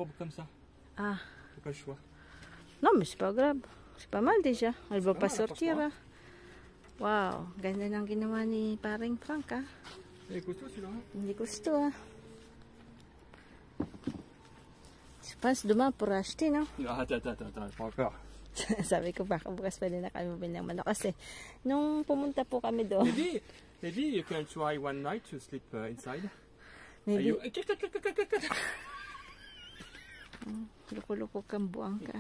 robe comme ça. Ah. T'as pas le choix. Non, mais c'est pas grave. C'est pas mal déjà. Elle va pas sortir. Wow, ganda ng ginawa ni paring Frank ah. Il est costaud celui-là. Hindi gusto ah. Je pense demain pour acheter, non? Attends, pas encore. Sabi ko baka bukas pwede na kami mabili ng manok kasi nung pumunta po kami doon. Maybe you can try one night to sleep inside. Maybe. Loko-loko kang buang ka.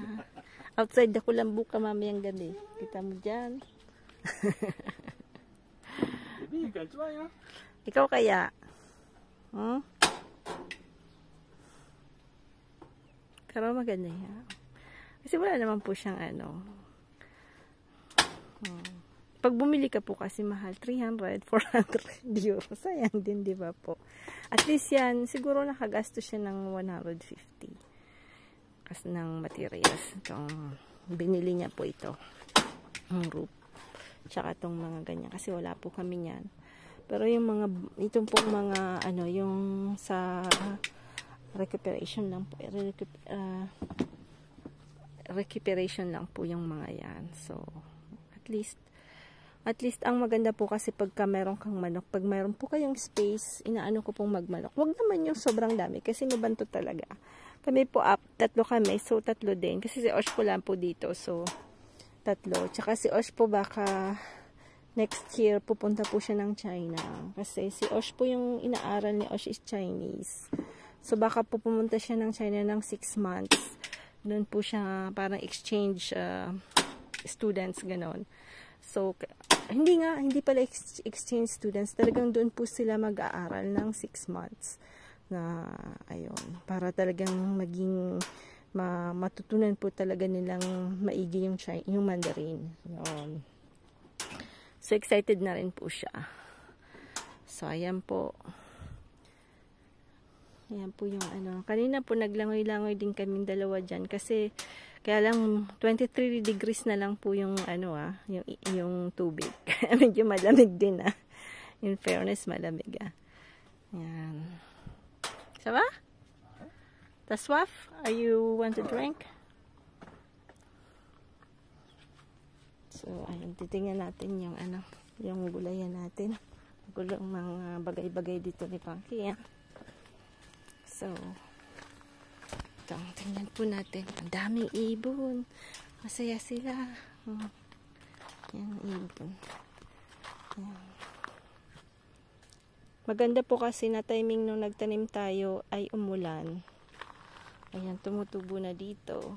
Outside ako lang buka mamayang gabi. Kita mo dyan. Maybe you can try, huh? Ikaw kaya? Hmm? Pero maganda yan. Kasi wala naman po siyang ano. Pag bumili ka po kasi mahal, 300, 400 euro. Sayang din, di ba po? At least yan, siguro nakagasto siya ng 150. Kasi ng materials. Itong, binili niya po ito. Ang roof. Tsaka itong mga ganyan. Kasi wala po kami niyan. Pero yung mga, itong pong mga, ano, yung sa recuperation lang po. Recuperation lang po yung mga yan. So, at least ang maganda po kasi pagka meron kang manok, pag meron po kayong space, inaano ko pong magmanok. Huwag naman yung sobrang dami kasi mabanto talaga. Kami po tatlo kami, so tatlo din. Kasi si Osh po lang po dito, so tatlo. Tsaka si Osh po baka next year pupunta po siya ng China. Kasi si Osh po yung inaaral ni Osh is Chinese. So baka po pumunta siya ng China ng 6 months. Doon po siya parang exchange students, ganon. So, hindi pala exchange students. Talagang doon po sila mag-aaral ng 6 months. Na, ayun, para talagang maging, matutunan po talaga nilang maigi yung Mandarin. Yun. So, excited na rin po siya. So, ayan po. Ayan po yung ano. Kanina po naglangoy-langoy din kaming dalawa dyan. Kasi, kaya lang 23 degrees na lang po yung ano yung tubig. Medyo malamig din ah. In fairness, malamig ah. Ayan. Ça va? T'as soif? Are you want to drink? So, ayun. Titingnan natin yung ano, yung gulayan natin. Gulong mga bagay-bagay dito ni Punky ah. So, ito, tingnan po natin. Ang daming ibon. Masaya sila. Yan, ibon. Yan. Maganda po kasi na timing nung nagtanim tayo ay umulan. Ayan, tumutubo na dito.